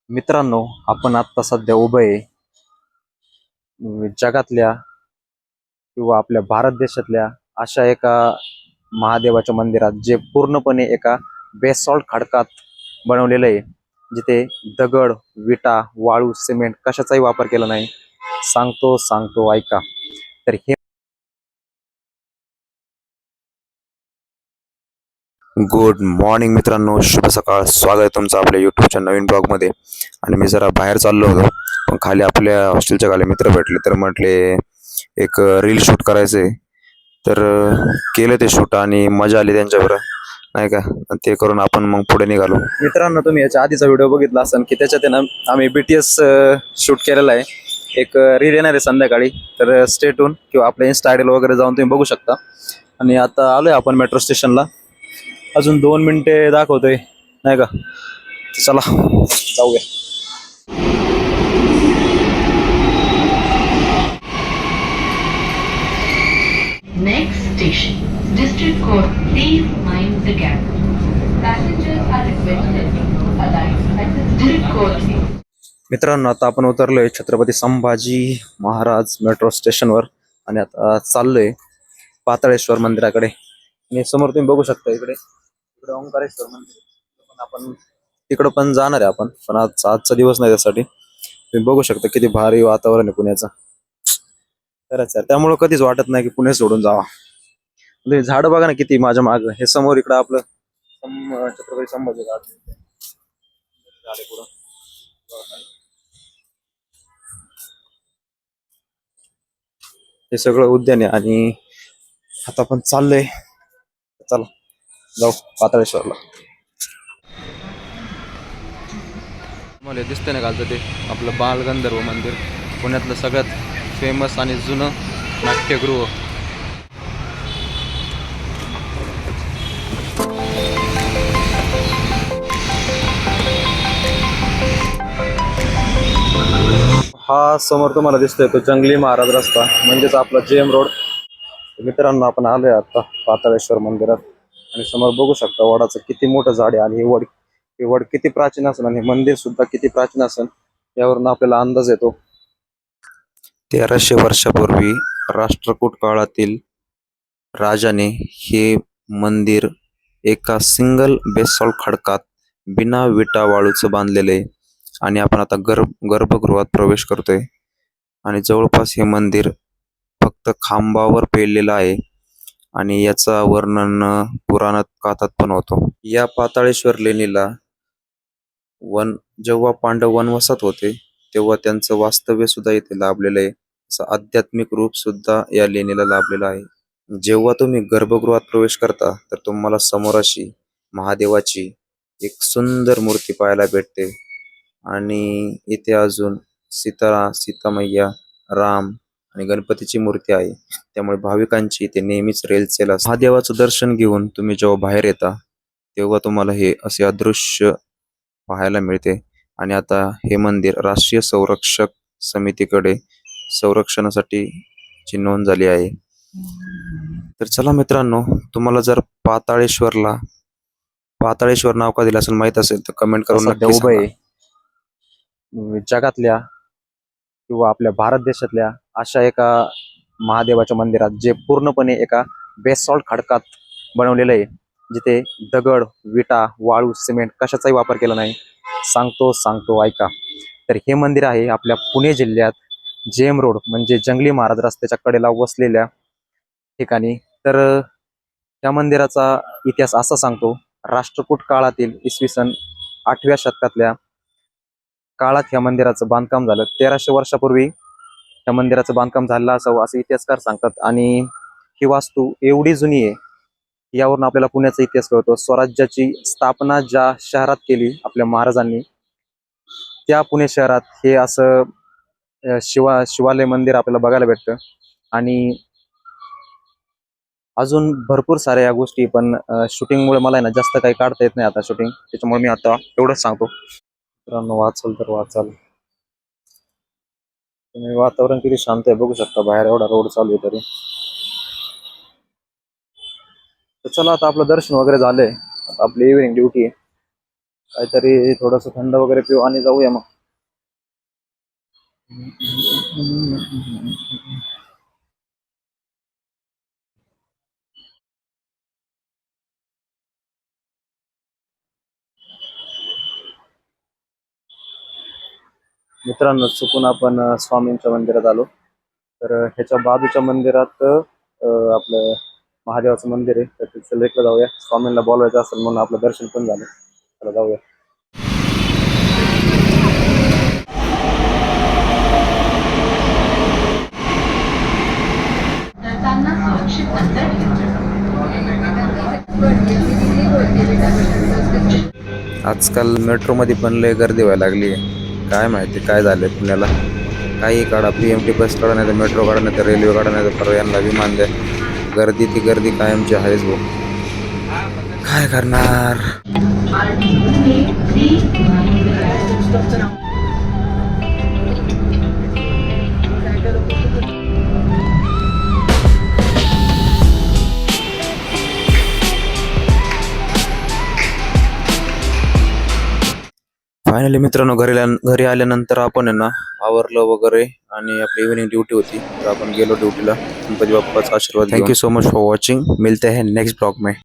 मित्रांनो, आपण आता सध्या उभं आहे जगातल्या किंवा आपल्या भारत देशातल्या अशा एका महादेवाच्या मंदिरात, जे पूर्णपणे एका बेसॉल्ट खडकात बनवलेलं आहे. जिथे दगड, विटा, वाळू, सिमेंट कशाचाही वापर केला नाही. सांगतो सांगतो ऐका. तर हे गुड मॉर्निंग मित्रांनो, शुभ सकाळ. स्वागत आहे तुमचं आपल्या यूट्यूबच्या नवीन ब्लॉगमध्ये. आणि मी जरा बाहेर चाललो होतो, पण खाली आपल्या हॉस्टेलच्या खाली मित्र भेटले, तर म्हटले एक रील शूट करायचं आहे. तर केलं ते शूट आणि मजा आली त्यांच्याबरोबर, नाही का. आणि ते करून आपण मग पुढे निघालो. मित्रांनो, तुम्ही याच्या आधीचा व्हिडिओ बघितला असेल की त्याच्यात आहे ना, आम्ही BTS शूट केलेला आहे. एक रील येणार आहे संध्याकाळी, तर स्टेटून किंवा आपल्या इन्स्टा आयडीला वगैरे जाऊन तुम्ही बघू शकता. आणि आता आलोय आपण मेट्रो स्टेशनला. अजून 2 मिनिटे दाखवतोय, नाही का. तर चला जाऊया. Next station, District Court. Please mind the gap. Passengers are requested to alight at the District Court. मित्रांनो, आता आपण उतरलोय छत्रपती संभाजी महाराज मेट्रो स्टेशनवर आणि आता चाललोय पाताळेश्वर मंदिराकडे. आणि समोर तुम्ही बघू शकता, इकडे इकडे ओंकारेश्वर मंदिर पण आपण तिकडं पण जाणार आहे आपण, पण आजचा दिवस नाही त्यासाठी. तुम्ही बघू शकता किती भारी वातावरण आहे पुण्याचं. खरंच आहे, त्यामुळं कधीच वाटत नाही की पुणे सोडून जावा. म्हणजे झाड बघा ना किती माझ्या माग. हे समोर इकडं आपलं छत्रपती संभाजी झाड आहे पुढं. हे सगळं उद्यान आहे आणि आता आपण चाललोय. चला जाऊ पाताळेश्वरला. मला दिसतंय ना कालचं ते आपलं बालगंधर्व मंदिर, पुण्यातलं सगळ्यात फेमस आणि जुनं नाट्यगृह. हा समोर तुम्हाला दिसतोय तो जंगली महाराज रस्ता, म्हणजेच आपला JM रोड. मित्रांनो, आपण आलोय आता पाताळेश्वर मंदिरात आणि समोर बघू शकता वडाचं किती मोठं झाड आहे. आणि हे वड किती प्राचीन असेल आणि हे मंदिर सुद्धा किती प्राचीन असेल यावरून आपल्याला अंदाज येतो. 1300 वर्षापूर्वी राष्ट्रकूट काळातील राजाने हे मंदिर एका सिंगल बेसॉल्ट खडकात बिना विटा वाळूचं बांधलेले. आणि आपण आता गर्भगृहात प्रवेश करतोय आणि जवळपास हे मंदिर फक्त खांबावर पेरलेलं आहे. आणि याचा वर्णन पुराणात काथात पण होतो. या पाताळेश्वर लेणीला जेव्हा पांडव वनवासात होते तेव्हा त्यांचं वास्तव्य सुद्धा इथे लाभलेलं आहे. असं आध्यात्मिक रूप सुद्धा या लेणीला लाभलेलं आहे. जेव्हा तुम्ही गर्भगृहात प्रवेश करता तर तुम्हाला समोर अशी महादेवाची एक सुंदर मूर्ती पाहायला भेटते. आणि इथे अजून सीतामैया, राम आणि गणपतीची मूर्ती आहे. त्यामुळे भाविकांची इथे नेहमीच रेलचेल असते. महादेवाचं दर्शन घेऊन तुम्ही जेव्हा बाहेर येता तेव्हा तुम्हाला हे असे अदृश्य पाहायला मिळते. आणि आता हे मंदिर राष्ट्रीय संरक्षक समितीकडे संरक्षणासाठी ची नोंद झाली आहे. तर चला मित्रांनो, तुम्हाला जर पाताळेश्वर नाव का दिलं असेल माहित असेल तर कमेंट करून नक्की सांगा. जगातल्या किंवा आपल्या भारत देशातल्या अशा एका महादेवाच्या मंदिरात, जे पूर्णपणे एका बेसॉल्ट खडकात बनवलेलं आहे. जिथे दगड, विटा, वाळू, सिमेंट कशाचाही वापर केला नाही. सांगतो सांगतो ऐका. तर हे मंदिर आहे आपल्या पुणे जिल्ह्यात JM रोड म्हणजे जंगली महाराज रस्त्याच्या कडेला वसलेल्या ठिकाणी. तर त्या मंदिराचा इतिहास असा सांगतो, राष्ट्रकूट काळातील इसवी सन 8व्या शतकातल्या काळात ह्या मंदिराचं बांधकाम झालं. 1300 वर्षापूर्वी त्या मंदिराचं बांधकाम झालं असावं असं इतिहासकार सांगतात. आणि ही वास्तू एवढी जुनी आहे, यावरून आपल्याला पुण्याचा इतिहास कळतो. स्वराज्याची स्थापना ज्या शहरात केली आपल्या महाराजांनी, त्या पुणे शहरात हे असं शिवालय मंदिर आपल्याला बघायला भेटतं. आणि अजून भरपूर साऱ्या या गोष्टी, पण शूटिंगमुळे मला आहे ना जास्त काही काढता येत नाही आता शूटिंग, त्याच्यामुळे मी आता एवढंच सांगतो. मित्रांनो, वाचाल तर वाचाल तुम्ही, वातावरण किती शांत आहे बघू शकता. बाहेर एवढा रोड चालू आहे तरी. तर चला, आता आपलं दर्शन वगैरे झालंय, आता आपली इव्हिनिंग ड्युटी आहे. काहीतरी थोडस थंड वगैरे पिऊ आणि जाऊया मग. मित्रांनो, चुकून आपण स्वामींच्या मंदिरात आलो. तर ह्याच्या बाजूच्या मंदिरात आपलं महादेवाचं मंदिर आहे. तर तिथं लेकर जाऊया. स्वामींना बोलवायचं असेल म्हणून आपलं दर्शन पण झालं. चला जाऊया. जाताना सुरक्षित अंतर ठेवा. आजकाल मेट्रोमध्ये पण लय गर्दी व्हायला लागली आहे. काय माहिती काय झालंय पुण्याला. काही काढा, PMT बस काढा, नाही तर मेट्रो काढा, नाही तर रेल्वे काढा, नाही तर यांना विमान द्या. गर्दी ती गर्दी कायमची आहेच भाऊ. काय करणार. फायनली मित्रांनो, घरी आल्यानंतर आपण आहे ना आवरलं वगैरे आणि आपली इव्हिनिंग ड्युटी होती. तर आपण गेलो ड्युटीला. गणपती बाप्पाचा आशीर्वाद. Thank you so much for watching. मिलते हैं नेक्स्ट ब्लॉग में.